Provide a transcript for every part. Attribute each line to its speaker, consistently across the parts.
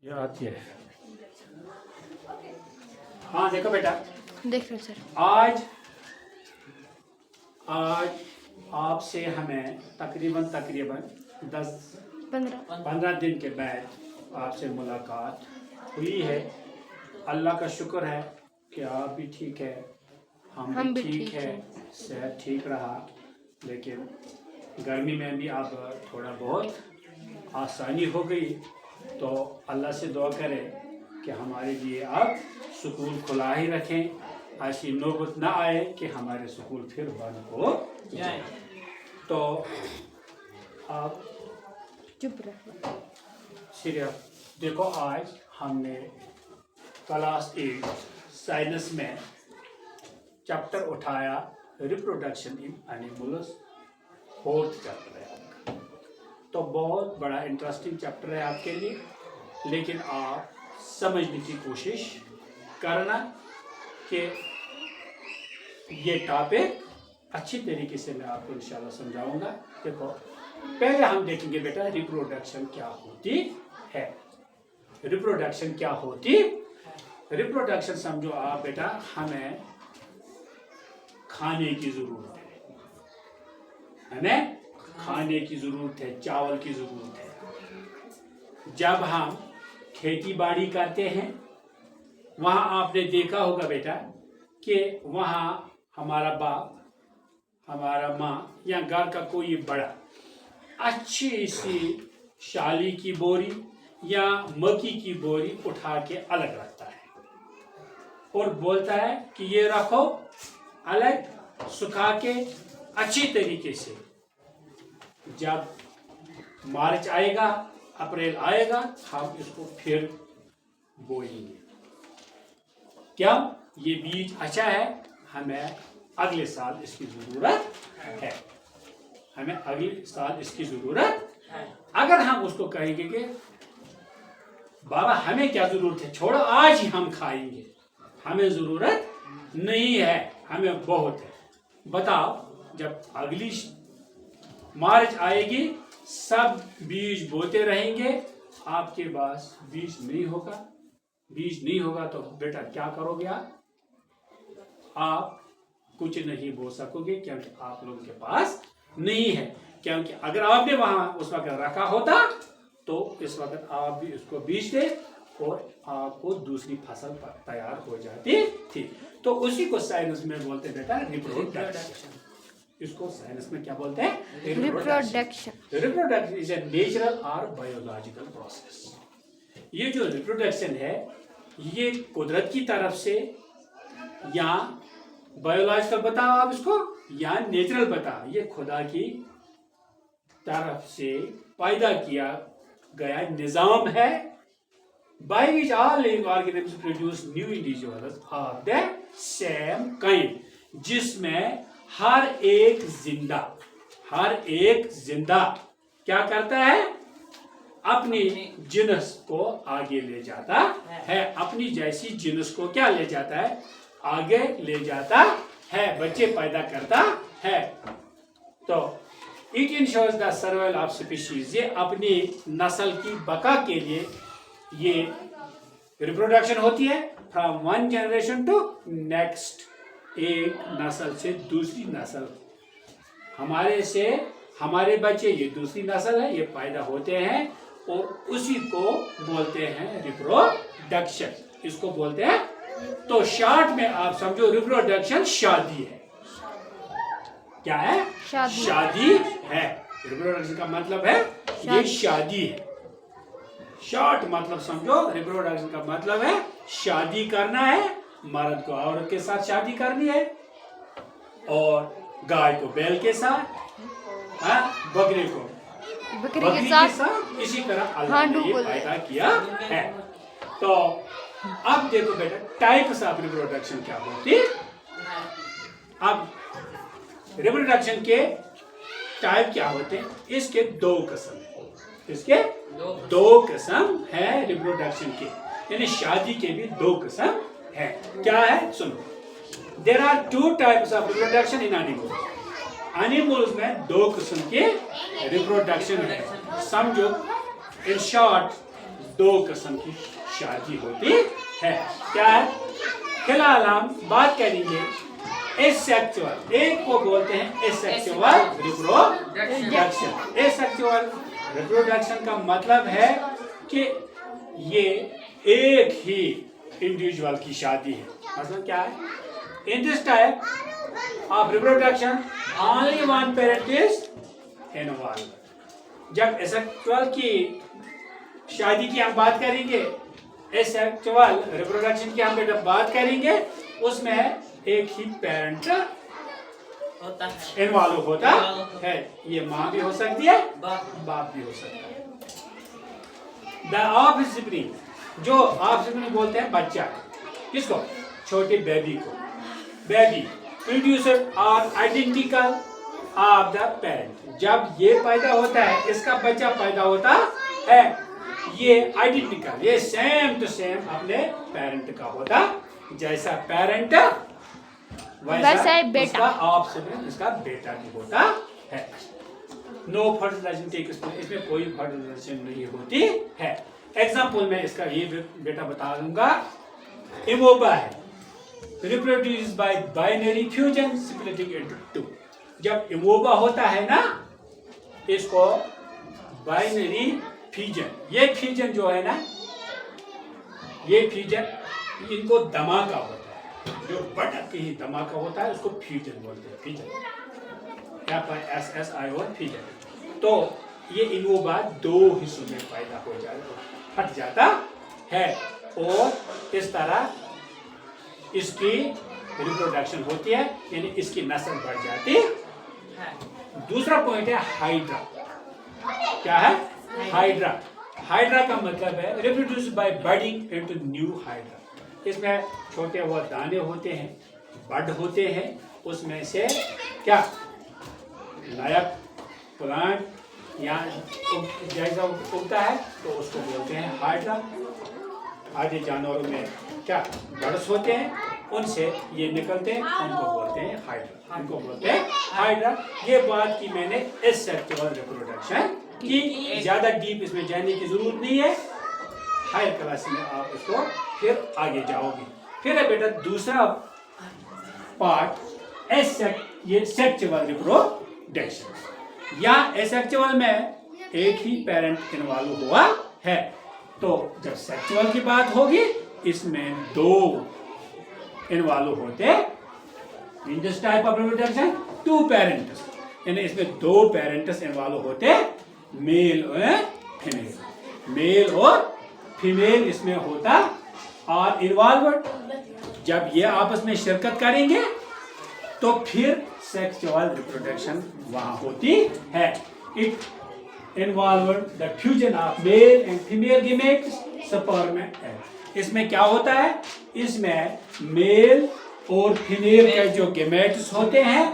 Speaker 1: ये आती है। हाँ देखो बेटा,
Speaker 2: देख रहे सर।
Speaker 1: आज आज आपसे हमें तकरीबन 10-15 दिन के बाद आपसे मुलाकात हुई है। अल्लाह का शुक्र है कि आप भी ठीक है, हम भी ठीक है, सेहत ठीक रहा। लेकिन गर्मी में भी अब थोड़ा बहुत आसानी हो गई, तो अल्लाह से दुआ करें कि हमारे लिए अब स्कूल खुला ही रखें, ऐसी नौबत ना आए कि हमारे स्कूल फिर बंद हो जाए। तो आप
Speaker 2: चुप रहो।
Speaker 1: सिर्फ देखो, आज हमने क्लास 8 साइंस में चैप्टर उठाया reproduction in animals, 4th chapter है आपका। तो बहुत बड़ा इंटरेस्टिंग चैप्टर है आपके लिए, लेकिन आप समझने की कोशिश करना कि ये टॉपिक अच्छी तरीके से मैं आपको इंशाल्लाह समझाऊंगा। देखो, पहले हम देखेंगे बेटा रिप्रोडक्शन क्या होती है। रिप्रोडक्शन क्या होती, रिप्रोडक्शन समझो आप बेटा, हमें खाने की जरूरत है, हमें खाने की जरूरत है, चावल की जरूरत है। जब हम खेती बाड़ी करते हैं, वहाँ आपने देखा होगा बेटा कि वहाँ हमारा बाप, हमारा माँ या घर का कोई बड़ा अच्छी सी शाली की बोरी या मक्की की बोरी उठा के अलग रखता है और बोलता है कि ये रखो अलग, सुखा के अच्छी तरीके से। जब मार्च आएगा, अप्रैल आएगा, हम इसको फिर बोएंगे। क्या ये बीज अच्छा है? हमें अगले साल इसकी जरूरत है, हमें अगले साल इसकी जरूरत है। अगर हम उसको कहेंगे कि बाबा हमें क्या जरूरत है, छोड़ो आज ही हम खाएंगे, हमें जरूरत नहीं है, हमें बहुत है। बताओ, जब अगली मार्च आएगी, सब बीज बोते रहेंगे, आपके पास बीज नहीं होगा। बीज नहीं होगा तो बेटा क्या करोगे आप कुछ नहीं बो सकोगे, क्योंकि आप लोगों के पास नहीं है। क्योंकि अगर आपने वहां उस वक्त रखा होता तो इस वक्त आप भी उसको बीजते और आपको दूसरी फसल तैयार हो जाती थी। तो उसी को साइंस में बोलते हैं बेटा रिप्रोडक्शन। इसको साइंस में क्या बोलते हैं?
Speaker 2: Reproduction.
Speaker 1: Reproduction is a natural और बायोलॉजिकल प्रोसेस। ये जो रिप्रोडक्शन है, ये कुदरत की तरफ से या बायोलॉजिकल बताओ आप इसको, या नेचुरल बताओ, ये खुदा की तरफ से पैदा किया गया निजाम है। by which all living organisms produce new individuals of the same kind, जिसमें हर एक जिंदा क्या करता है? अपनी जिनस को आगे ले जाता है, अपनी जैसी जिनस को क्या ले जाता है? आगे ले जाता है, बच्चे पैदा करता है। तो it ensures the survival of species, ये अपनी नस्ल की बका के लिए ये रिप्रोडक्शन होती है। From one generation to next, एक नस्ल से दूसरी नस्ल, हमारे बच्चे ये दूसरी नस्ल है, ये पैदा होते हैं और उसी को बोलते हैं रिप्रोडक्शन, इसको बोलते हैं। तो शॉर्ट में आप समझो रिप्रोडक्शन शादी है। क्या है? शादी है। रिप्रोडक्शन का मतलब है ये शादी है। शॉर्ट मतलब समझो, रिप्रोडक्शन का मतलब है शादी करना है। मर्द को औरत के साथ शादी करनी है, और गाय को बैल के साथ, बकरे को बकरी के साथ। इसी तरह अल्लाह ने ये पैदा किया है। तो अब देखो बेटा, टाइप्स ऑफ रिप्रोडक्शन क्या होती। अब रिप्रोडक्शन के टाइप क्या होते हैं? इसके दो किस्म है, इसके दो किस्म है रिप्रोडक्शन के, यानी शादी के भी दो किस्म है। क्या है सुनो, there are 2 types of reproduction in animals. Animals में 2 किस्म के रिप्रोडक्शन है। समझो, इन शॉर्ट दो किस्म की शादी होती है। क्या है? फिलहाल हम बात करेंगे एसेक्सुअल। एक को बोलते हैं एसेक्सुअल रिप्रोडक्शन। एसेक्सुअल रिप्रोडक्शन का मतलब है कि ये एक ही इंडिविजुअल की शादी है। मतलब क्या है? इन this type of reproduction only one parent is involve. जब एसेक्सुअल की शादी की हम बात करेंगे, एसेक्सुअल रिप्रोडक्शन की हम जब बात करेंगे, उसमें एक ही पेरेंट
Speaker 3: होता है,
Speaker 1: इन्वॉल्व होता है। ये माँ भी हो सकती है, बाप भी हो सकता है। द ऑफस्प्रिंग, जो ऑफस्प्रिंग बोलते हैं बच्चा, किसको? छोटे बेबी को। Baby producer are identical of the parent. जब ये पैदा होता है, इसका बच्चा पैदा होता है, ये आइडेंटिकल, ये सेम टू सेम अपने पेरेंट का होता। जैसा पेरेंट वैसा
Speaker 2: ही बेटा।
Speaker 1: उसका ऑफस्प्रिंग, इसका बेटा भी होता है। नो फर्टिलाइजेशन टेक्स प्लेस, इसमें कोई फर्टिलाइजेशन नहीं होती है। एग्जाम्पल में इसका ये बेटा बता दूंगा। इमोबा है, reproduce by binary fusion splitting into two. जब इमोबा होता है ना, इसको बाइनरी फ्यूजन, ये फ्यूजन जो है ना, ये फ्यूजन इनको धमाका होता है, जो बटक के ही धमाका होता है, उसको फ्यूजन बोलते हैं। Fusion FISSION fusion. तो ये इनोवा दो हिस्सों में पैदा हो जाता, फट जाता है, और इस तरह इसकी रिप्रोडक्शन होती है, यानी इसकी नस्ल बढ़ जाती है। दूसरा पॉइंट है हाइड्रा। क्या है? हाइड्रा। हाइड्रा का मतलब है reproduce by budding into new hydra. इसमें छोटे वो दाने होते हैं, बड होते हैं, उसमें से क्या नया प्लांट या जैसा उगता है, तो उसको बोलते हैं हाइड्रा। आधे जानवरों में क्या बर्ड्स होते हैं, उनसे ये निकलते हैं, उनको बोलते हैं हाइड्रा। उनको बोलते हैं हाइड्रा। ये बात की मैंने एसेक्सुअल रिप्रोडक्शन की, ज्यादा डीप इसमें जाने की जरूरत नहीं है। हायर क्लास में आप इसको फिर आगे जाओगे। फिर है बेटा दूसरा पार्ट ये सेक्सुअल रिप्रोडक्शन। या एसेक्सुअल में एक ही पेरेंट इन्वॉल्व हुआ है। तो जब सेक्सुअल की बात होगी, इसमें दो इन्वॉल्व होते। In this type of reproduction two parents, यानी इसमें दो पेरेंट्स इन्वॉल्व होते, मेल और फीमेल। मेल और फीमेल इसमें होता और इन्वॉल्व। जब ये आपस में शिरकत करेंगे, तो फिर सेक्सुअल रिप्रोडक्शन वहां होती है। It involve the fusion of male and female gametes, sperm and egg. इसमें क्या होता है? इसमें मेल और फीमेल के जो गेमेट्स होते हैं,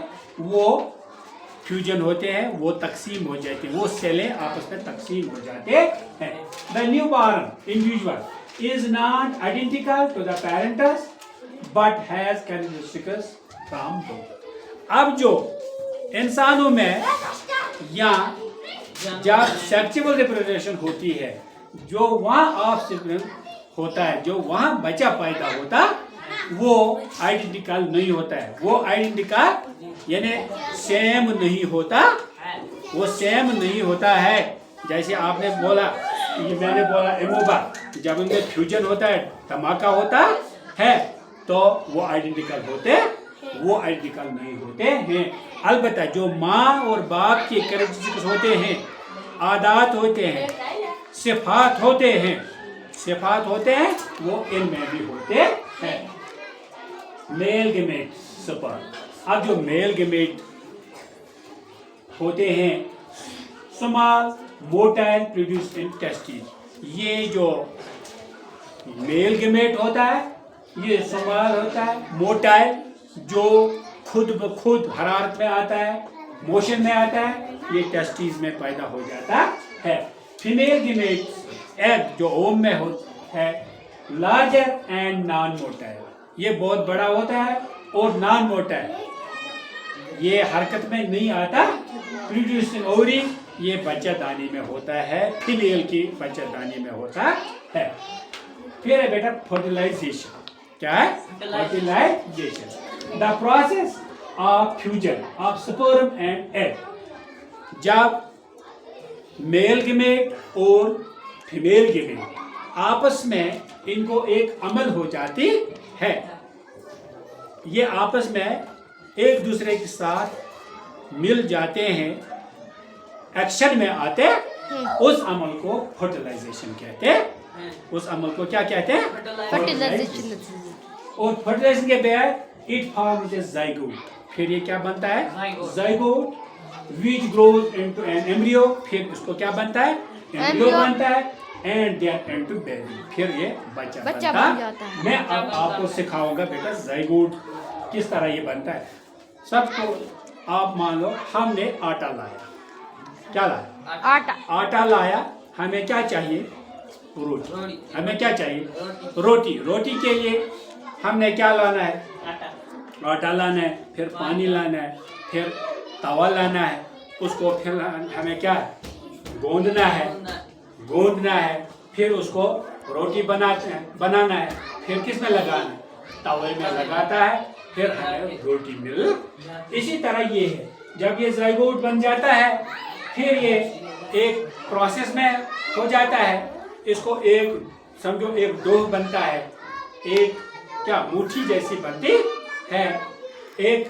Speaker 1: वो फ्यूजन होते हैं, वो तकसीम हो जाते हैं, वो सेलें आपस में तकसीम हो जाते हैं। The new born individual is not identical to the parents but has characteristics from both. अब जो इंसानों में या जब सेक्सुअल रिप्रोडक्शन होती है, जो वहाँ ऑफस्प्रिंग होता है, जो वहाँ बच्चा पैदा होता, वो आइडेंटिकल नहीं होता है। वो आइडेंटिकल यानी सेम नहीं होता, वो सेम नहीं होता है। जैसे आपने बोला, ये मैंने बोला इमोबा, जब उनमें फ्यूजन होता है, धमाका होता है, तो वो आइडेंटिकल होते, वो आइडेंटिकल नहीं होते हैं। अलबत्ता जो माँ और बाप के कैरेक्टरिस्टिक्स होते हैं, आदात होते हैं, सिफात होते हैं, सिफात होते हैं, वो इनमें भी होते हैं। Male gamete sperm. अब जो मेल गेमेट होते हैं, small motile produce in testis. ये जो मेल गेमेट होता है, ये स्मॉल होता है, मोटाइल, जो खुद ब खुद हरारत में आता है, मोशन में आता है, ये टेस्टिस में पैदा हो जाता है। फीमेल गेमेट एग जो ओम में होता है, लार्जर एंड नॉन मोटाइल, ये बहुत बड़ा होता है और नॉन मोटाइल, ये हरकत में नहीं आता। प्रोड्यूसिंग ओवरी ये बच्चादानी में होता है, फीमेल की बच्चादानी में होता है। फिर है बेटा फर्टिलाइजेशन। क्या है? Fertilisation, the process of fusion of sperm and egg. जब मेल गेमेट और फीमेल गेमेट आपस में इनको एक अमल हो जाती है, ये आपस में एक दूसरे के साथ मिल जाते हैं, एक्शन में आते, उस अमल को फर्टिलाइजेशन कहते हैं। उस अमल को क्या कहते हैं?
Speaker 2: फर्टिलाइजेशन।
Speaker 1: और फर्टिलाइजेशन के बाद इट फॉर्म्स ए जाइगोट। फिर ये क्या बनता है? Zygote, which grows into an embryo. फिर उसको क्या बनता है? एम्ब्रियो बनता है, एंड देन इनटू बेबी। फिर ये बच्चा
Speaker 2: बन जाता है।
Speaker 1: मैं अब आपको सिखाऊंगा बेटा जाइगोट किस तरह ये बनता है। सबको आप मान लो हमने आटा लाया। क्या लाया?
Speaker 2: आटा।
Speaker 1: आटा लाया। हमें क्या चाहिए? रोटी। हमें क्या चाहिए? रोटी। रोटी के लिए हमने क्या लाना है? आटा लाना है, फिर पानी लाना है, फिर तवा लाना है, उसको फिर हमें क्या गूंदना है, फिर उसको रोटी बनाना है, फिर किस में लगाना है? तवे में लगाता है, फिर हमें रोटी मिल। इसी तरह ये है, जब ये जाइगोट बन जाता है, फिर ये एक प्रोसेस में हो जाता है। इसको एक समझो एक डोह बनता है, एक क्या मुट्ठी जैसी बनती है, एक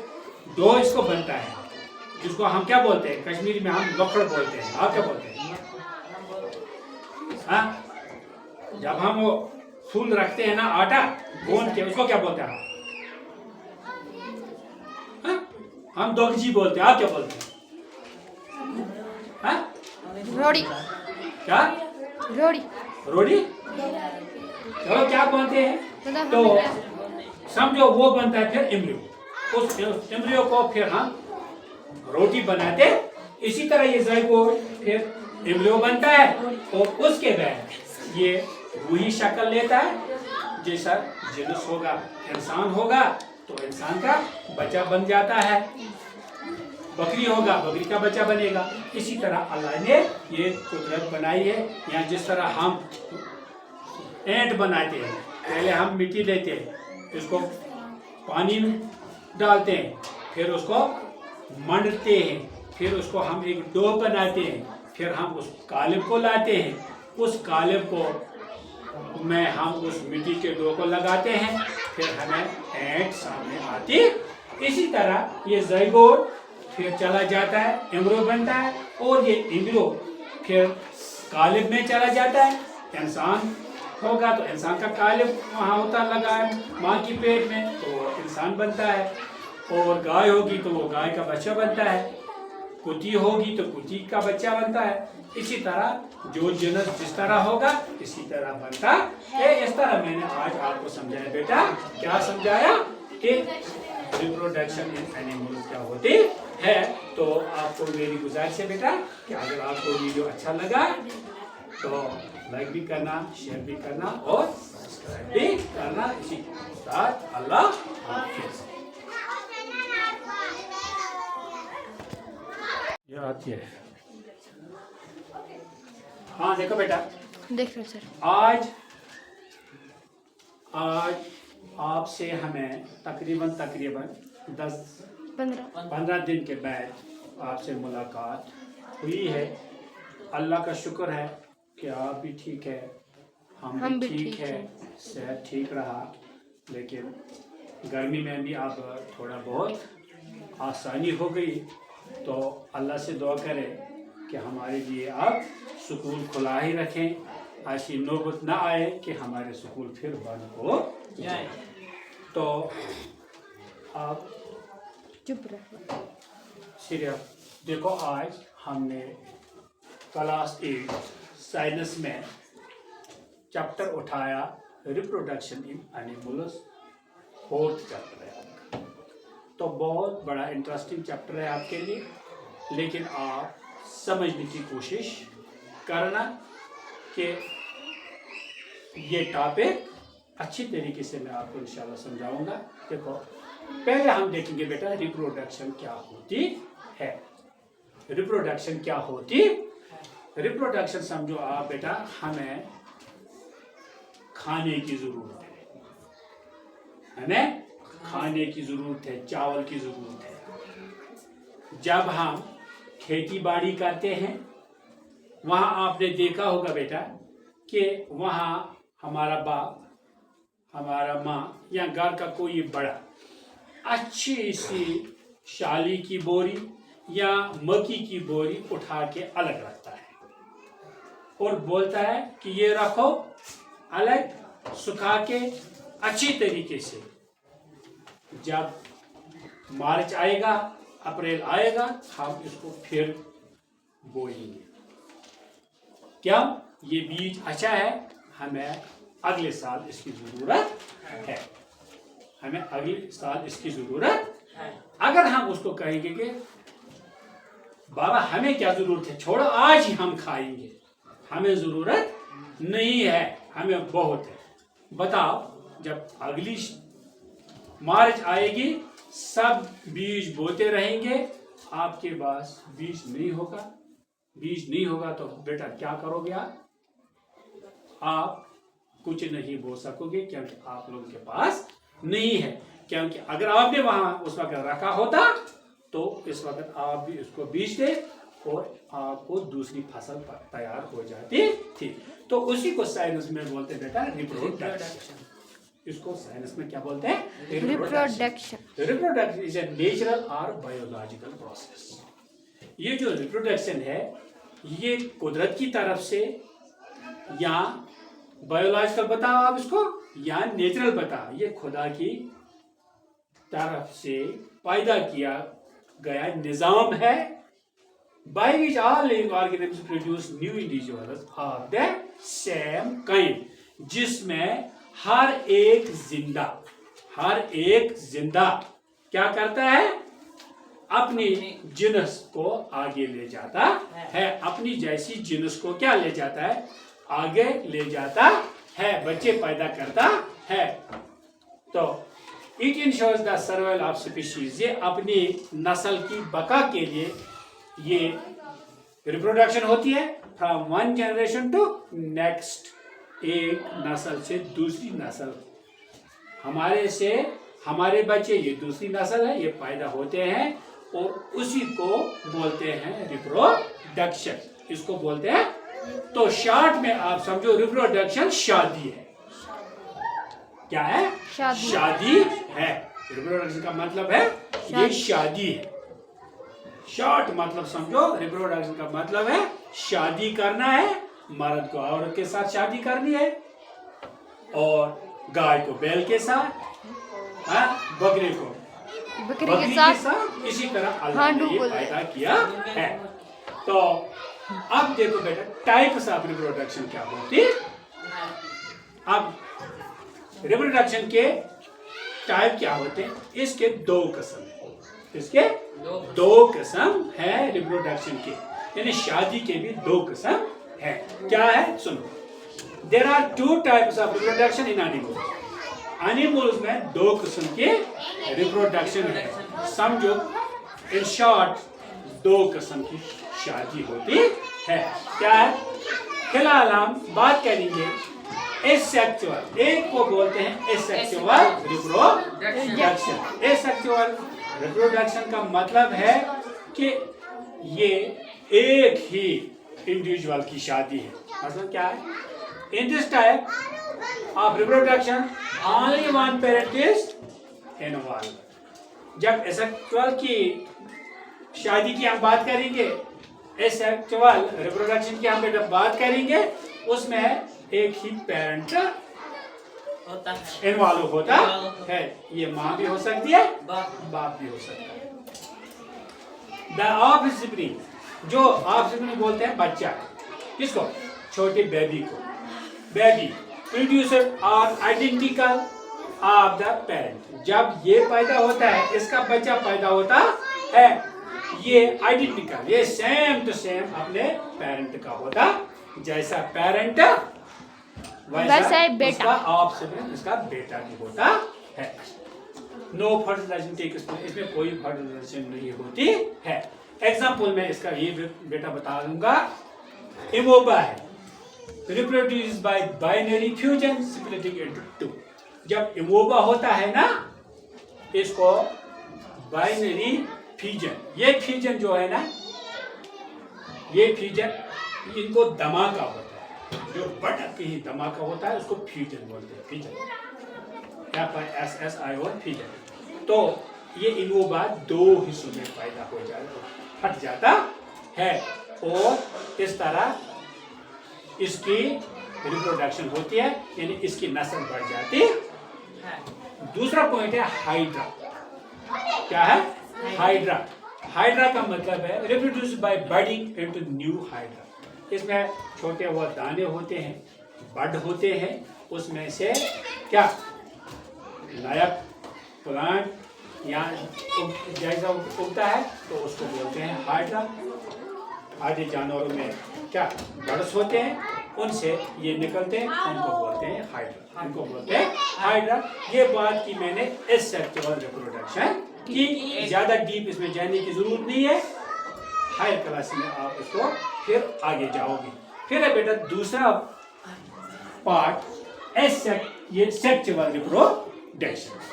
Speaker 1: डो इसको बनता है, जिसको हम क्या बोलते हैं? कश्मीरी में हम लकड़ बोलते हैं। आप क्या बोलते हैं? हाँ, जब हम वो फूल रखते हैं ना आटा गूंद के, उसको क्या बोलते हैं? हाँ? हम दोगजी बोलते हैं। आप क्या बोलते हैं? हाँ?
Speaker 2: रोड़ी।
Speaker 1: क्या?
Speaker 2: रोड़ी।
Speaker 1: रोटी। चलो क्या बोलते हैं? तो समझो वो बनता है फिर एम्ब्रियो। उस एम्ब्रियो को फिर हम रोटी बनाते। इसी तरह ये जाइगोट फिर एम्ब्रियो बनता है, और उसके बाद ये वही शक्ल लेता है। जैसा जिन्स होगा, इंसान होगा तो इंसान का बच्चा बन जाता है, बकरी होगा बकरी का बच्चा बनेगा। इसी तरह अल्लाह ने ये कुदरत बनाई है। यहाँ जिस तरह हम ईंट बनाते हैं, पहले हम मिट्टी लेते हैं, इसको पानी में डालते हैं, फिर उसको मंडते हैं, फिर उसको हम एक डो बनाते हैं, फिर हम उस कालिब को लाते हैं, उस कालिब को में हम उस मिट्टी के डो को लगाते हैं, फिर हमें ईंट सामने आती। इसी तरह ये जाइगोट फिर चला जाता है, एम्ब्रियो बनता है, और ये एम्ब्रियो फिर कालिब में चला जाता है। इंसान होगा तो इंसान का कालिब वहाँ होता लगा है माँ की पेट में, तो वो इंसान बनता है। और गाय होगी तो वो गाय का बच्चा बनता है, कुत्ती होगी तो कुत्ती का बच्चा बनता है। इसी तरह जो जिन्स जिस तरह होगा इसी तरह बनता है। इस तरह मैंने आज आपको समझाया बेटा। क्या समझाया? कि रिप्रोडक्शन इन एनिमल्स क्या होती है। तो आपको मेरी गुजारिश है बेटा कि अगर आपको वीडियो अच्छा लगा तो लाइक भी करना, शेयर भी करना और सब्सक्राइब भी करना। इसी के साथ अल्लाह हाफिज़। ये आती है। हाँ देखो बेटा,
Speaker 2: देख रहे सर।
Speaker 1: आज आपसे हमें तकरीबन 10-15 दिन के बाद आपसे मुलाकात हुई है। अल्लाह का शुक्र है कि आप भी ठीक है, हम भी ठीक है, सेहत ठीक रहा। लेकिन गर्मी में भी आप थोड़ा बहुत आसानी हो गई, तो अल्लाह से दुआ करें कि हमारे लिए आप स्कूल खुला ही रखें, ऐसी नौबत ना आए कि हमारे स्कूल फिर बंद हो जाए। तो आप
Speaker 2: चुप रहो।
Speaker 1: सिर्फ देखो, आज हमने क्लास 8 साइंस में चैप्टर उठाया reproduction in animals, 4th chapter है आपका। तो बहुत बड़ा इंटरेस्टिंग चैप्टर है आपके लिए, लेकिन आप समझने की कोशिश करना कि ये टॉपिक अच्छी तरीके से मैं आपको इंशाल्लाह समझाऊंगा। देखो, पहले हम देखेंगे बेटा रिप्रोडक्शन क्या होती है। रिप्रोडक्शन क्या होती। रिप्रोडक्शन समझो आप बेटा, हमें खाने की जरूरत है, हमें खाने की जरूरत है, चावल की जरूरत है। जब हम खेती बाड़ी करते हैं, वहां आपने देखा होगा बेटा कि वहां हमारा बाप, हमारा माँ या घर का कोई बड़ा अच्छी सी शाली की बोरी या मक्की की बोरी उठा के अलग रखता है और बोलता है कि ये रखो अलग, सुखा के अच्छी तरीके से। जब मार्च आएगा, अप्रैल आएगा, हम इसको फिर बोएंगे। क्या ये बीज अच्छा है? हमें अगले साल इसकी जरूरत है, हमें अगले साल इसकी जरूरत है। अगर हम उसको कहेंगे कि बाबा हमें क्या जरूरत है, छोड़ो आज ही हम खाएंगे, हमें जरूरत नहीं है, हमें बहुत है। बताओ, जब अगली मार्च आएगी, सब बीज बोते रहेंगे, आपके पास बीज नहीं होगा। बीज नहीं होगा तो बेटा क्या करोगे आप कुछ नहीं बो सकोगे, क्योंकि आप लोगों के पास नहीं है। क्योंकि अगर आपने वहां उस वक्त रखा होता तो इस वक्त आप भी उसको बीज दे और आपको दूसरी फसल तैयार हो जाती थी। तो उसी को साइंस में बोलते हैं बेटा रिप्रोडक्शन। इसको साइंस में क्या बोलते हैं?
Speaker 2: Reproduction.
Speaker 1: Reproduction is a natural और बायोलॉजिकल प्रोसेस। ये जो रिप्रोडक्शन है, ये कुदरत की तरफ से या बायोलॉजिकल बताओ आप इसको, या नेचुरल बताओ, ये खुदा की तरफ से पैदा किया गया निजाम है। by which all living organisms produce new individuals of the same kind, जिसमें हर एक जिंदा क्या करता है? अपनी जिनस को आगे ले जाता है, अपनी जैसी जिनस को क्या ले जाता है? आगे ले जाता है, बच्चे पैदा करता है। तो it ensures the survival of species, ये अपनी नस्ल की बका के लिए ये रिप्रोडक्शन होती है from one generation to next, एक नस्ल से दूसरी नस्ल। हमारे बच्चे ये दूसरी नस्ल है, ये पैदा होते हैं और उसी को बोलते हैं रिप्रोडक्शन, इसको बोलते हैं। तो शॉर्ट में आप समझो रिप्रोडक्शन शादी है। क्या है? शादी है। रिप्रोडक्शन का मतलब है ये शादी है। शॉर्ट मतलब समझो, रिप्रोडक्शन का मतलब है शादी करना है। मर्द को औरत के साथ शादी करनी है और गाय को बैल के साथ, बकरे को बकरी के साथ, इसी तरह अल्लाह ने ये पैदा किया है। तो अब देखो बेटा, टाइप्स ऑफ रिप्रोडक्शन क्या होती। अब रिप्रोडक्शन के टाइप क्या होते हैं? इसके दो किस्म है, इसके दो किस्म है रिप्रोडक्शन के, यानी शादी के भी दो किस्म है। क्या है? सुनो, there are two types of reproduction in animals. Animals में दो किस्म के रिप्रोडक्शन है। समझो इन शॉर्ट दो किस्म की शादी होती है। क्या है? फिलहाल हम बात करेंगे एसेक्सुअल, एक को बोलते हैं एसेक्सुअल रिप्रोडक्शन। एसेक्सुअल रिप्रोडक्शन का मतलब है कि ये एक ही इंडिविजुअल की शादी है। मतलब क्या है? इन this type of reproduction only one parent is involve. जब एसेक्सुअल की शादी की हम बात करेंगे, एसेक्सुअल रिप्रोडक्शन की हम बात करेंगे, उसमें एक ही पेरेंट
Speaker 3: होता है,
Speaker 1: इन्वॉल्व होता है। ये माँ भी हो सकती है, बाप भी हो सकता है। द ऑफस्प्रिंग, जो ऑफस्प्रिंग बोलते हैं बच्चा, किसको? छोटे बेबी को। Baby producer are identical of the parent. जब ये पैदा होता है, इसका बच्चा पैदा होता है, ये आइडेंटिकल, ये सेम टू सेम अपने पेरेंट का होता। जैसा पेरेंट वैसा बेटा, ऑफस्प्रिंग इसका बेटा भी होता है। नो फर्टिलाइजेशन टेक्स प्लेस, इसमें कोई फर्टिलाइजेशन नहीं होती है। एग्जाम्पल में इसका ये बेटा बता दूंगा। इमोबा है, reproduce by binary fusion splitting into two. जब इमोबा होता है ना, इसको बाइनरी फ्यूजन, ये फ्यूजन जो है ना, ये फ्यूजन इनको धमाका होता है, जो बटन पे ही धमाका होता है उसको फ्यूजन बोलते हैं। Fusion FISSION fusion. तो ये इमोबा दो हिस्सों में पैदा हो जाता, फट जाता है और इस तरह इसकी रिप्रोडक्शन होती है, यानी इसकी नस्ल बढ़ जाती है। दूसरा पॉइंट है हाइड्रा। क्या है? हाइड्रा। हाइड्रा का मतलब है reproduce by budding into new hydra. इसमें छोटे वो दाने होते हैं, बड होते हैं, उसमें से क्या नया प्लांट या जैसा उगता है तो उसको बोलते हैं हाइड्रा। आधे जानवरों में क्या बर्ड्स होते हैं, उनसे ये निकलते हैं, उनको बोलते हैं हाइड्रा, उनको बोलते हैं हाइड्रा। ये बात की मैंने एसेक्सुअल रिप्रोडक्शन की, ज्यादा डीप इसमें जाने की जरूरत नहीं है, हायर क्लास में आप इसको फिर आगे जाओगे। फिर है बेटा दूसरा पार्ट ये सेक्सुअल रिप्रोडक्शन।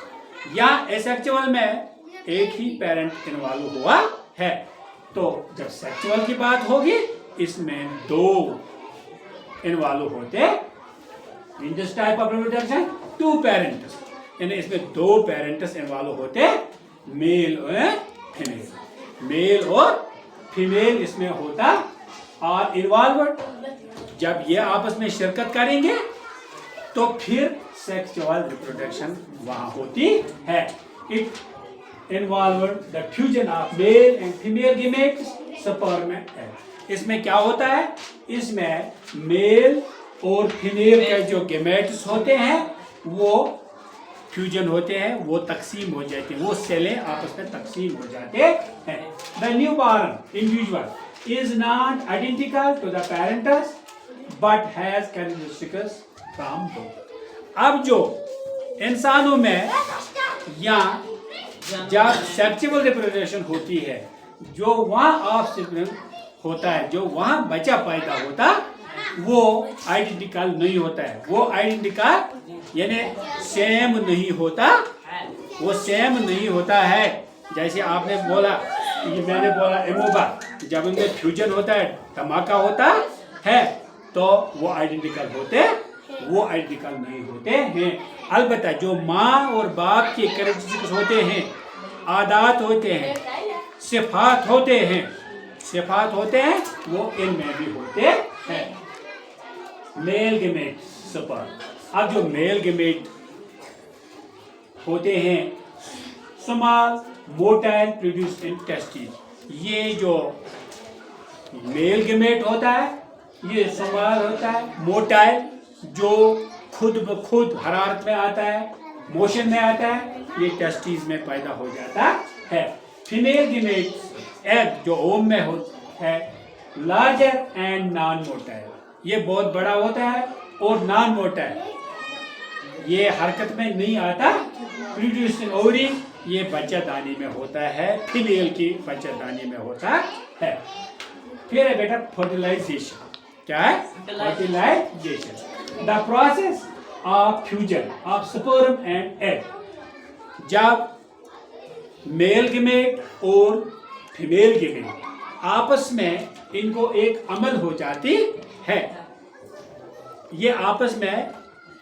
Speaker 1: या एसेक्सुअल में एक ही पेरेंट इन्वॉल्व हुआ है, तो जब सेक्सुअल की बात होगी इसमें दो इन्वॉल्व होते in this type of reproduction, two parents, यानी इसमें दो पेरेंट्स इन्वॉल्व होते, मेल और फीमेल। मेल और फीमेल इसमें होता और इन्वॉल्व। जब ये आपस में शिरकत करेंगे तो फिर सेक्सुअल रिप्रोडक्शन वहां होती है। It involve the fusion of male and female gametes, sperm and egg. इसमें क्या होता है? इसमें मेल और फीमेल के जो गेमेट्स होते हैं वो फ्यूजन होते हैं, वो तकसीम हो जाते हैं, वो सेलें आपस में तकसीम हो जाते हैं। The new born individual is not identical to the parents but has characteristics from both. अब जो इंसानों में या जब सेक्सुअल रिप्रोडक्शन होती है, जो वहाँ ऑफस्प्रिंग होता है, जो वहाँ बच्चा पैदा होता, वो आइडेंटिकल नहीं होता है। वो आइडेंटिकल यानी सेम नहीं होता, वो सेम नहीं होता है। जैसे आपने बोला, ये मैंने बोला इमोबा, जब उनमें फ्यूजन होता है, धमाका होता है, तो वो आइडेंटिकल होते, वो आइडेंटिकल नहीं होते हैं। अलबत्ता जो माँ और बाप के कैरेक्टरिस्टिक्स होते हैं, आदात होते हैं, सिफात होते हैं, सिफात होते हैं, वो इनमें भी होते हैं। Male gamete sperm. अब जो मेल गेमेट होते हैं, small motile produce in testis. ये जो मेल गेमेट होता है, ये स्मॉल होता है, मोटाइल, जो खुद ब खुद हरारत में आता है, मोशन में आता है, ये टेस्टिस में पैदा हो जाता है। फीमेल गेमेट एग जो ओम में होता है, लार्जर एंड नॉन मोटाइल, ये बहुत बड़ा होता है और नॉन मोटाइल, ये हरकत में नहीं आता, प्रोड्यूसिंग ओवरी, ये बच्चादानी में होता है, फीमेल की बच्चादानी में होता है। फिर है बेटा फर्टिलाइजेशन। क्या है? Fertilisation, the process of fusion of sperm and egg. जब मेल गेमेट और फीमेल गेमेट आपस में इनको एक अमल हो जाती है, ये आपस में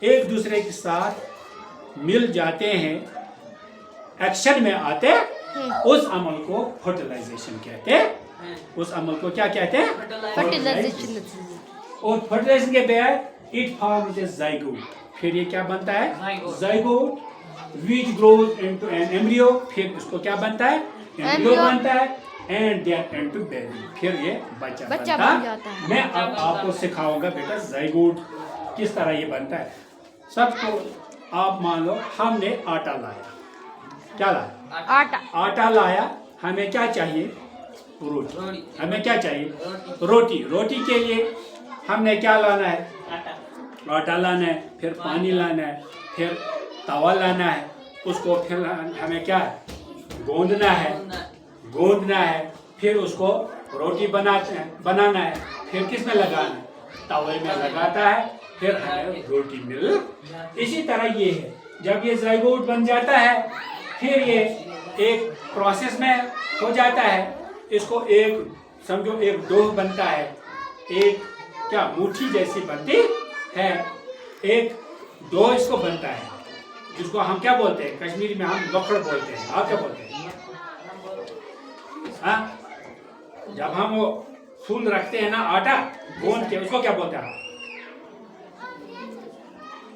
Speaker 1: एक दूसरे के साथ मिल जाते हैं, एक्शन में आते, उस अमल को फर्टिलाइजेशन कहते हैं। उस अमल को क्या कहते हैं?
Speaker 2: फर्टिलाइजेशन।
Speaker 1: और फर्टिलाइजेशन के बाद इट फॉर्म्स ए जाइगोट। फिर ये क्या बनता है? Zygote, which grows into an embryo. फिर उसको क्या बनता है? एम्ब्रियो बनता है, एंड देयर इनटू बेबी। फिर ये बच्चा
Speaker 2: बन जाता है।
Speaker 1: मैं अब आपको सिखाऊंगा बेटा जाइगोट किस तरह ये बनता है। सबको आप मान लो हमने आटा लाया, क्या लाया?
Speaker 2: आटा।
Speaker 1: आटा लाया, हमें क्या चाहिए? रोटी। हमें क्या चाहिए? रोटी। रोटी के लिए हमने क्या लाना है? आटा लाना है, फिर पानी लाना है, फिर तवा लाना है, उसको फिर हमें क्या है? गूंदना है, फिर उसको रोटी बनाना है, फिर किस में लगाना है, तवे में लगाता है, फिर हमें रोटी मिल। इसी तरह ये है, जब ये ज़ायगोट बन जाता है फिर ये एक प्रोसेस में हो जाता है। इसको एक समझो एक डोह बनता है, एक क्या मुट्ठी जैसी बनती है, एक डोह इसको बनता है, जिसको हम क्या बोलते हैं कश्मीरी में, हम लखड़ बोलते हैं। आप क्या बोलते हैं? हाँ, जब हम वो फूल रखते हैं ना आटा गूंद के, उसको क्या बोलते हैं?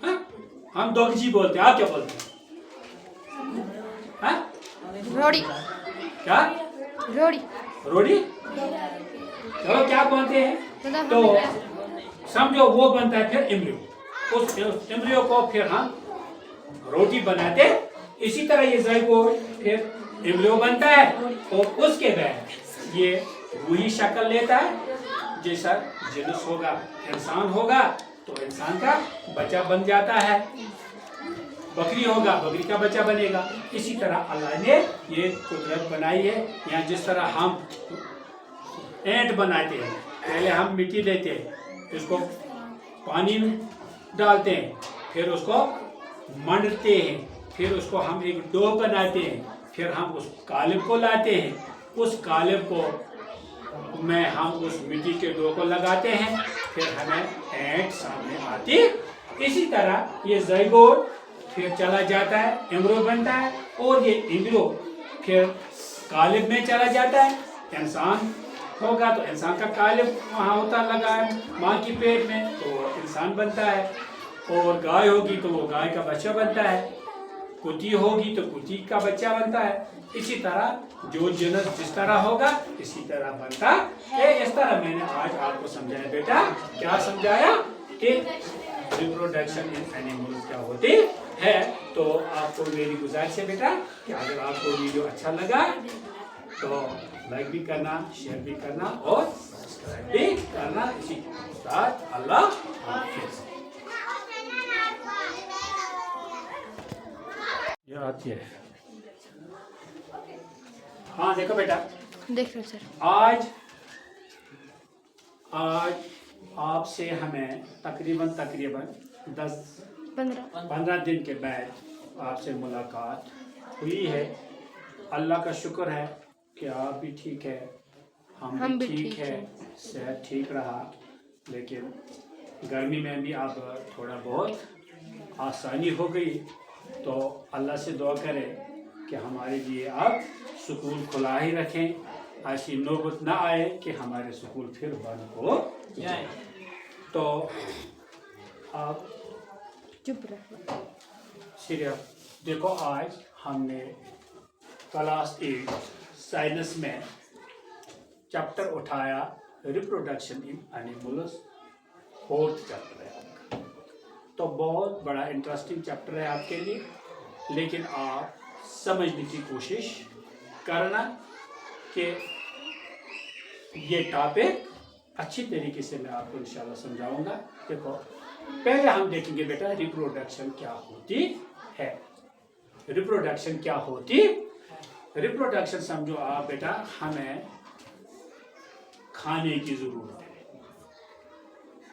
Speaker 1: हाँ? हम दोगजी बोलते हैं। आप क्या बोलते हैं? हाँ?
Speaker 2: रोड़ी।
Speaker 1: क्या?
Speaker 2: रोड़ी।
Speaker 1: रोटी? चलो क्या बोलते हैं?
Speaker 2: मतलब
Speaker 1: तो
Speaker 2: हमें
Speaker 1: समझो वो बनता है फिर इमली। उस इमलियों को फिर हम रोटी बनाते। इसी तरह ये ज़ायगोट फिर इमलियो बनता है और उसके बाद ये वही शक्ल लेता है। जैसा जिन्स होगा, इंसान होगा तो इंसान का बच्चा बन जाता है, बकरी होगा बकरी का बच्चा बनेगा। इसी तरह अल्लाह ने ये कुदरत बनाई है। यहाँ जिस तरह हम ईंट बनाते हैं, पहले हम मिट्टी लेते हैं, उसको पानी में डालते हैं, फिर उसको मंडते हैं, फिर उसको हम एक डो बनाते हैं, फिर हम उस कालिब को लाते हैं, उस कालिब को में हम उस मिट्टी के डो को लगाते हैं, फिर हमें ईंट सामने आती। इसी तरह ये ज़ायगोट फिर चला जाता है, एम्ब्रियो बनता है, और ये एम्ब्रियो फिर कालिब में चला जाता है। इंसान होगा तो इंसान का कालिब वहाँ होता लगा है माँ की पेट में, तो इंसान बनता है, और गाय होगी तो वो गाय का बच्चा बनता है, कुत्ती होगी तो कुत्ती का बच्चा बनता है। इसी तरह जो जिन्स जिस तरह होगा इसी तरह बनता है। इस तरह मैंने आज आपको समझाया। बेटा क्या समझाया कि रिप्रोडक्शन इन एनिमल्स क्या होती है। तो आपको मेरी गुजारिश है बेटा कि अगर आपको वीडियो अच्छा लगा तो लाइक भी करना, शेयर भी करना और सब्सक्राइब भी करना। इसी के साथ अल्लाह हाफिज़। ये आती है। हाँ देखो बेटा,
Speaker 2: देख लो सर।
Speaker 1: आज आपसे हमें तकरीबन 10-15 दिन के बाद आपसे मुलाकात हुई है। अल्लाह का शुक्र है कि आप भी ठीक है, हम भी ठीक है, सेहत ठीक रहा। लेकिन गर्मी में भी अब थोड़ा बहुत आसानी हो गई, तो अल्लाह से दुआ करें कि हमारे लिए आप स्कूल खुला ही रखें, ऐसी नौबत ना आए कि हमारे स्कूल फिर बंद हो जाए। तो आप
Speaker 2: चुप रहो।
Speaker 1: सिर्फ देखो, आज हमने क्लास 8 साइंस में चैप्टर उठाया reproduction in animals, 4th chapter है आपका। तो बहुत बड़ा इंटरेस्टिंग चैप्टर है आपके लिए, लेकिन आप समझने की कोशिश करना कि ये टॉपिक अच्छी तरीके से मैं आपको इंशाल्लाह समझाऊंगा। देखो, पहले हम देखेंगे बेटा रिप्रोडक्शन क्या होती है। रिप्रोडक्शन क्या होती? रिप्रोडक्शन समझो आप बेटा, हमें खाने की जरूरत है,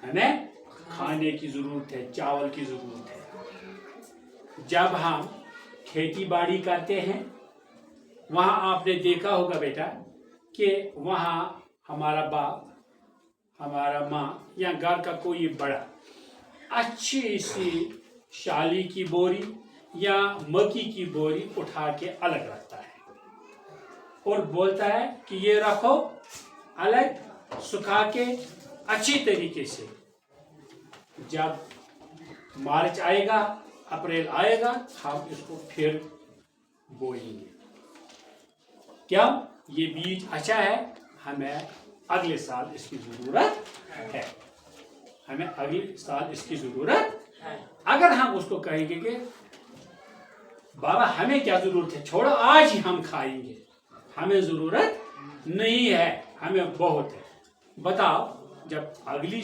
Speaker 1: हमें खाने की जरूरत है, चावल की जरूरत है। जब हम खेती बाड़ी करते हैं, वहाँ आपने देखा होगा बेटा कि वहाँ हमारा बाप, हमारा माँ या घर का कोई बड़ा अच्छी सी शाली की बोरी या मक्की की बोरी उठा के अलग रखता है और बोलता है कि ये रखो अलग, सुखा के अच्छी तरीके से। जब मार्च आएगा, अप्रैल आएगा, हम इसको फिर बोएंगे। क्या ये बीज अच्छा है? हमें अगले साल इसकी जरूरत है, हमें अगले साल इसकी जरूरत है। अगर हम उसको कहेंगे कि बाबा हमें क्या जरूरत है, छोड़ो आज ही हम खाएंगे, हमें जरूरत नहीं है, हमें बहुत है। बताओ, जब अगली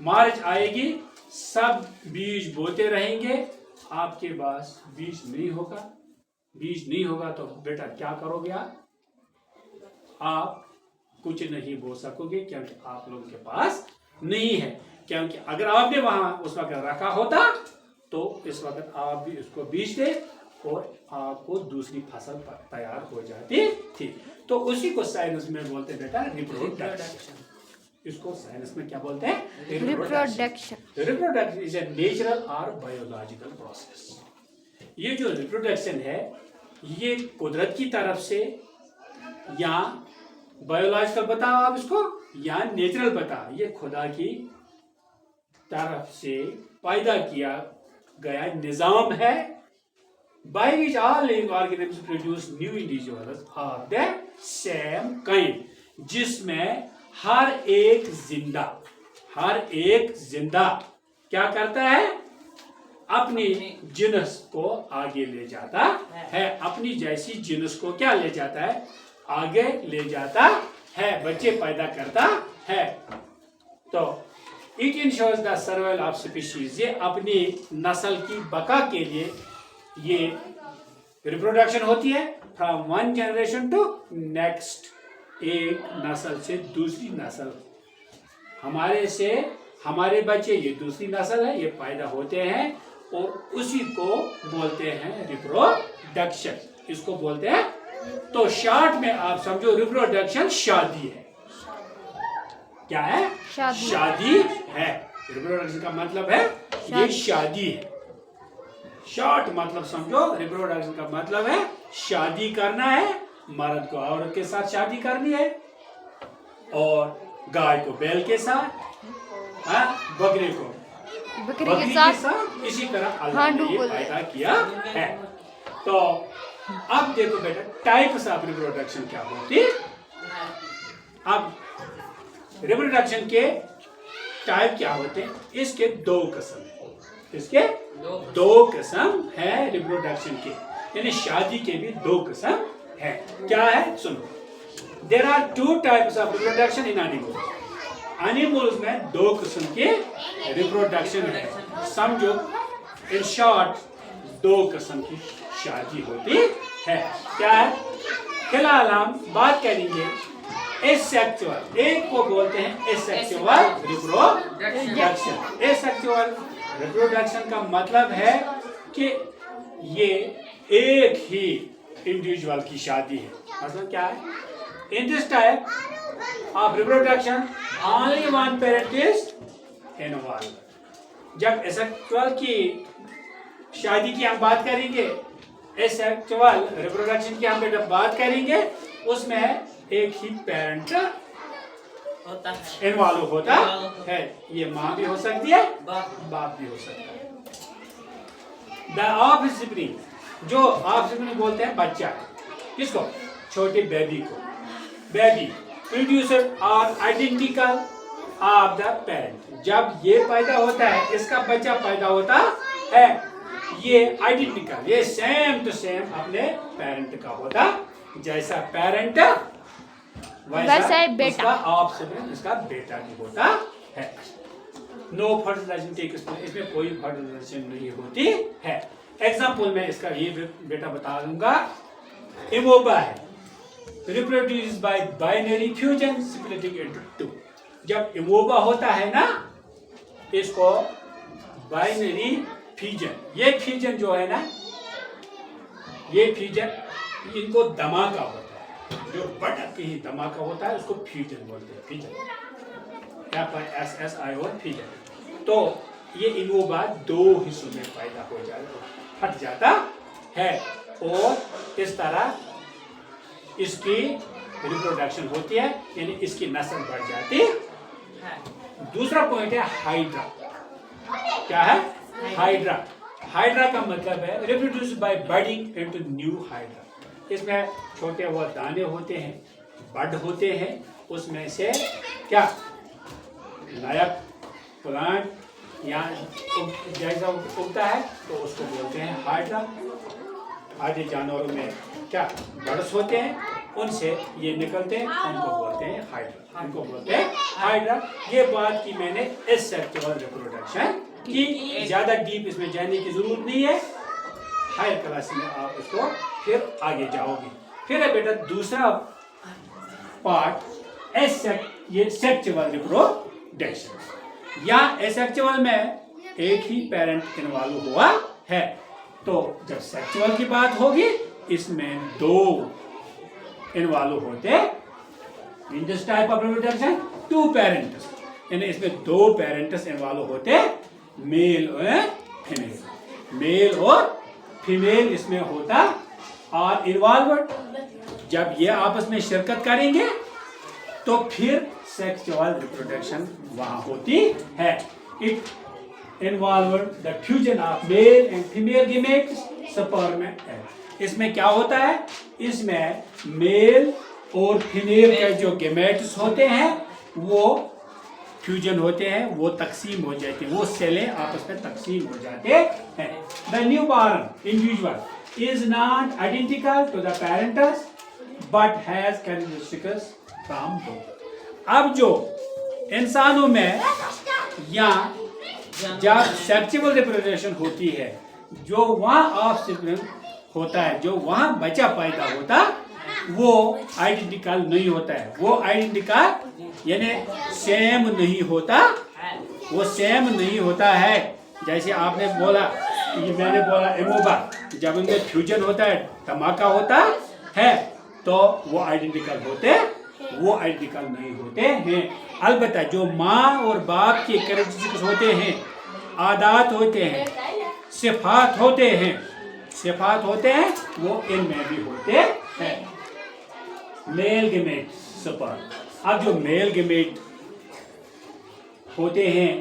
Speaker 1: मार्च आएगी, सब बीज बोते रहेंगे, आपके पास बीज नहीं होगा। बीज नहीं होगा तो बेटा क्या करोगे आप? आप कुछ नहीं बोल सकोगे, क्योंकि आप लोगों के पास नहीं है। क्योंकि अगर आपने वहां उस वक्त रखा होता तो इस वक्त आप भी उसको बीजते और आपको दूसरी फसल तैयार हो जाती थी। तो उसी को साइंस में बोलते हैं बेटा रिप्रोडक्शन। इसको साइंस में क्या बोलते हैं?
Speaker 2: Reproduction.
Speaker 1: Reproduction is a natural और बायोलॉजिकल प्रोसेस। ये जो रिप्रोडक्शन है ये कुदरत की तरफ से या बायोलॉजिकल बताओ आप इसको या नेचुरल बताओ, ये खुदा की तरफ से पैदा किया गया निजाम है। by which all living organisms produce new individuals of the same kind, जिसमें हर एक जिंदा क्या करता है? अपनी जिनस को आगे ले जाता है, अपनी जैसी जिनस को क्या ले जाता है? आगे ले जाता है, बच्चे पैदा करता है। तो it ensures the survival of species, ये अपनी नस्ल की बका के लिए ये रिप्रोडक्शन होती है from one generation to next, एक नस्ल से दूसरी नस्ल। हमारे बच्चे ये दूसरी नस्ल है, ये पैदा होते हैं और उसी को बोलते हैं रिप्रोडक्शन, इसको बोलते हैं। तो शॉर्ट में आप समझो रिप्रोडक्शन शादी है। क्या है? शादी है। रिप्रोडक्शन का मतलब है ये शादी है। शॉर्ट मतलब समझो रिप्रोडक्शन का मतलब है शादी करना है, मर्द को औरत के साथ शादी करनी है और गाय को बैल के साथ, बकरे को बकरी के साथ, इसी तरह अल्लाह ने ये पैदा किया है। तो अब देखो बेटा टाइप्स ऑफ रिप्रोडक्शन क्या होती है। अब रिप्रोडक्शन के टाइप क्या होते हैं? इसके दो किस्म है, इसके दो किस्म है रिप्रोडक्शन के, यानी शादी के भी दो किस्म है। क्या है? सुनो, there are two types of reproduction in animals. Animals में दो किस्म के रिप्रोडक्शन है। समझो इन शॉर्ट दो किस्म की शादी होती है। क्या है? फिलहाल हम बात करेंगे एसेक्सुअल, एक को बोलते हैं एसेक्सुअल रिप्रोडक्शन। एसेक्सुअल रिप्रोडक्शन का मतलब है कि ये एक ही इंडिविजुअल की शादी है। मतलब क्या है? इन this type of reproduction only one parent is involve. जब एसेक्सुअल की शादी की हम बात करेंगे, एसेक्सुअल रिप्रोडक्शन की हम जब बात करेंगे, उसमें एक ही पेरेंट
Speaker 3: होता है,
Speaker 1: इन्वॉल्व होता है। ये माँ भी हो सकती है, बाप भी हो सकता है। द ऑफस्प्रिंग, जो ऑफस्प्रिंग बोलते हैं बच्चा, किसको? छोटे बेबी को। Baby producer are identical of the parent. जब ये पैदा होता है, इसका बच्चा पैदा होता है, ये आइडेंटिकल, ये सेम टू सेम अपने पेरेंट का होता, जैसा पेरेंट वैसा बेटा, ऑफस्प्रिंग इसका बेटा भी होता है। नो फर्टिलाइजेशन टेक्स प्लेस, इसमें कोई फर्टिलाइजेशन नहीं होती है। एग्जाम्पल में इसका ये बेटा बता दूंगा। इमोबा है, reproduce by binary fusion splitting into two. जब इमोबा होता है ना, इसको बाइनरी फ्यूजन, ये फ्यूजन जो है ना, ये फ्यूजन इनको धमाका होता है, जो बड़ा ही धमाका होता है उसको फ्यूजन बोलते हैं। Fusion FISSION fusion. तो ये इमोबा दो हिस्सों में पैदा हो जाता, फट जाता है और इस तरह इसकी रिप्रोडक्शन होती है, यानी इसकी नस्ल बढ़ जाती है। दूसरा पॉइंट है हाइड्रा। क्या है? हाइड्रा। हाइड्रा का मतलब है reproduce by budding into new hydra. इसमें छोटे वो दाने होते हैं, बड होते हैं, उसमें से क्या नया प्लांट या जैसा उगता है तो उसको बोलते हैं हाइड्रा। आधे जानवरों में क्या बर्ड्स होते हैं, उनसे ये निकलते हैं, उनको बोलते हैं हाइड्रा, उनको बोलते हैं हाइड्रा। ये बात की मैंने एसेक्सुअल रिप्रोडक्शन की, ज्यादा डीप इसमें जाने की जरूरत नहीं है, हायर क्लास में आप इसको फिर आगे जाओगे। फिर है बेटा दूसरा पार्ट ये सेक्सुअल रिप्रोडक्शन। या एसेक्सुअल में एक ही पेरेंट इन्वॉल्व हुआ है। तो जब सेक्सुअल की बात होगी इसमें 2 इन्वॉल्व होते। In this type of reproduction 2 parents, यानी इसमें 2 पेरेंट्स इन्वॉल्व होते, मेल और फीमेल। मेल और फीमेल इसमें होता और इन्वॉल्व। जब ये आपस में शिरकत करेंगे तो फिर सेक्सुअल रिप्रोडक्शन वहां होती है। It involve the fusion of male and female gametes, sperm and egg. इसमें क्या होता है, इसमें मेल और फीमेल के जो गेमेट्स होते हैं वो फ्यूजन होते हैं, वो तकसीम हो जाते हैं, वो सेलें आपस में तकसीम हो जाते हैं। The new born individual is not identical to the parents but has characteristics from both. अब जो इंसानों में या जब सेक्सुअल रिप्रोडक्शन होती है, जो वहाँ ऑफस्प्रिंग होता है, जो वहाँ बच्चा पैदा होता, वो आइडेंटिकल नहीं होता है। वो आइडेंटिकल यानी सेम नहीं होता, वो सेम नहीं होता है। जैसे आपने बोला, ये मैंने बोला एमोबा, जब उनमें फ्यूजन होता है, धमाका होता है, तो वो आइडेंटिकल होते, वो आइडेंटिकल नहीं होते हैं। अलबत्ता जो माँ और बाप के कैरेक्टरिस्टिक्स होते हैं, आदात होते हैं, सिफात होते हैं, वो इनमें भी होते हैं। Male gamete sperm. अब जो मेल गेमेट होते हैं,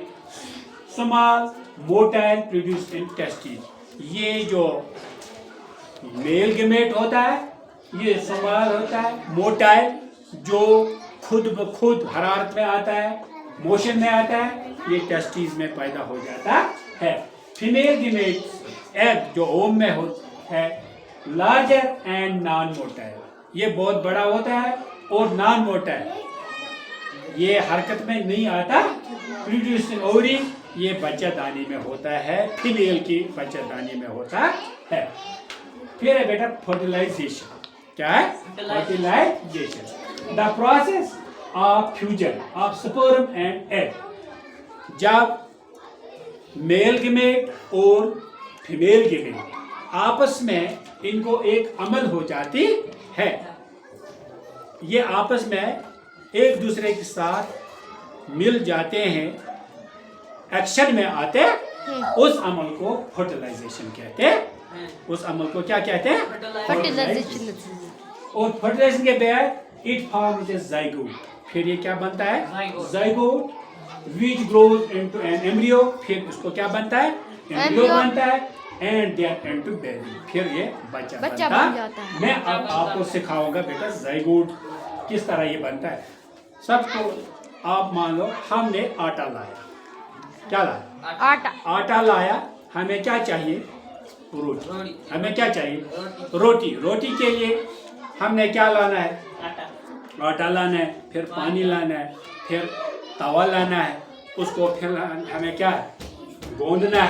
Speaker 1: small motile produce in testis. ये जो मेल गेमेट होता है ये स्मॉल होता है, मोटाइल, जो खुद ब खुद हरारत में आता है, मोशन में आता है, ये टेस्टिस में पैदा हो जाता है। फीमेल गेमेट एग जो ओम में है, लार्जर एंड नॉन मोटाइल, ये बहुत बड़ा होता है और नॉन मोटाइल, ये हरकत में नहीं आता। प्रोड्यूसिंग ओवरी, ये बच्चादानी में होता है, फीमेल की बच्चादानी में होता है। फिर है बेटा फर्टिलाइजेशन। क्या है? Fertilisation, the process of fusion of sperm and egg. जब मेल गेमेट और फीमेल गेमेट आपस में इनको एक अमल हो जाती है, ये आपस में एक दूसरे के साथ मिल जाते हैं, एक्शन में आते, उस अमल को फर्टिलाइजेशन कहते हैं। उस अमल को क्या कहते हैं?
Speaker 2: फर्टिलाइजेशन।
Speaker 1: और फर्टिलाइजेशन के बाद इट फॉर्म्स ए जाइगोट। फिर ये क्या बनता है? Zygote, which grows into an embryo. फिर उसको क्या बनता है? एम्ब्रियो बनता है, एंड देयर इनटू बेबी। फिर ये बच्चा
Speaker 2: बन जाता है।
Speaker 1: मैं अब आपको सिखाऊंगा बेटा जाइगोट किस तरह ये बनता है। सबको आप मान लो हमने आटा लाया, क्या लाया?
Speaker 2: आटा।
Speaker 1: आटा लाया, हमें क्या चाहिए? रोटी। हमें क्या चाहिए? रोटी। रोटी के लिए हमने क्या लाना है? आटा लाना है, फिर पानी लाना है, फिर तवा लाना है, उसको फिर हमें क्या है? गूंदना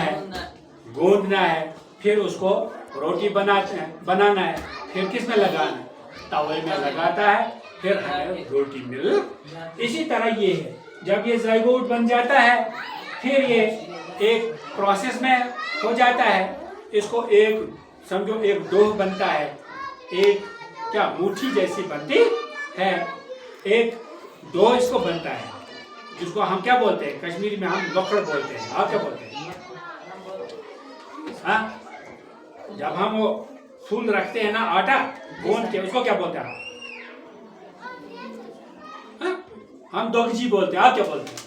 Speaker 1: है, फिर उसको रोटी बनाना है, फिर किस में लगाना है? तवे में लगाता है, फिर हमें रोटी मिल। इसी तरह ये है, जब ये जाइगोट बन जाता है, फिर ये एक प्रोसेस में हो जाता है। इसको एक समझो एक डोह बनता है, एक क्या मुट्ठी जैसी बनती है, एक डोह इसको बनता है, जिसको हम क्या बोलते हैं? कश्मीरी में हम लकड़ बोलते हैं। आप क्या बोलते हैं? हाँ, जब हम वो फूल रखते हैं ना आटा गूंद के, उसको क्या बोलते हैं? हाँ? हम दोगजी बोलते हैं। आप क्या बोलते हैं?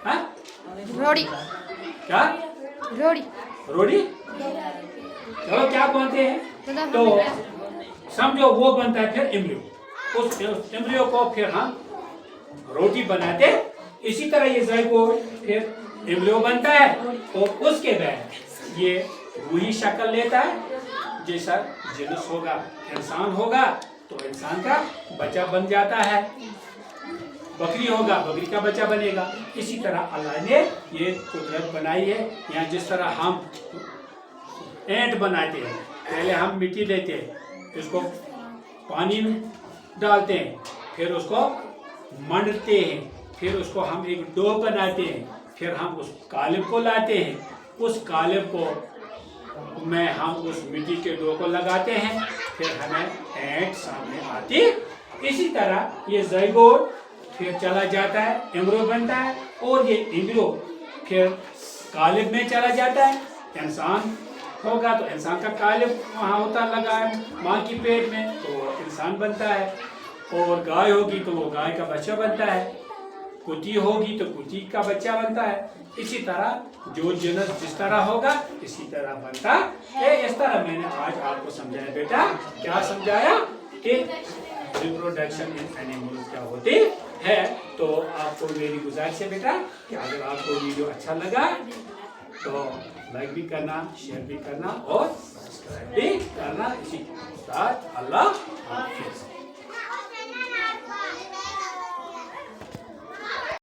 Speaker 1: हाँ?
Speaker 2: रोड़ी।
Speaker 1: क्या? रोटी। चलो क्या बोलते हैं? तो समझो वो बनता है फिर एम्ब्रियो। उस एम्ब्रियो को फिर हम रोटी बनाते। इसी तरह ये जाइगोट फिर एम्ब्रियो बनता है और उसके बाद ये वही शक्ल लेता है। जैसा जिन्स होगा, इंसान होगा तो इंसान का बच्चा बन जाता है, बकरी होगा बकरी का बच्चा बनेगा। इसी तरह अल्लाह ने ये कुदरत बनाई है। यहाँ जिस तरह हम ईंट बनाते हैं, पहले हम मिट्टी लेते हैं, इसको पानी डालते हैं, फिर उसको मंडते हैं, फिर उसको हम एक डो बनाते हैं, फिर हम उस कालिब को लाते हैं, उस कालिब को में हम उस मिट्टी के डो को लगाते हैं, फिर हमें ऐंठ सामने आती। इसी तरह ये ज़ाइगोट फिर चला जाता है, एम्ब्रियो बनता है, और ये एम्ब्रियो फिर कालिब में चला जाता है। इंसान होगा तो इंसान का कालिब वहाँ होता लगा है माँ की पेट में, तो वो इंसान बनता है, और गाय होगी तो वो गाय का बच्चा बनता है, कुत्ती होगी तो कुत्ती का बच्चा बनता है। इसी तरह जो जिनस जिस तरह होगा इसी तरह बनता है। इस तरह मैंने आज आपको समझाया बेटा। क्या समझाया कि रिप्रोडक्शन इन एनिमल्स क्या होती है। तो आपको मेरी गुजारिश है बेटा कि अगर आपको वीडियो अच्छा लगा तो लाइक भी करना, शेयर भी करना और सब्सक्राइब भी करना। इसी के साथ अल्लाह हाफिज़।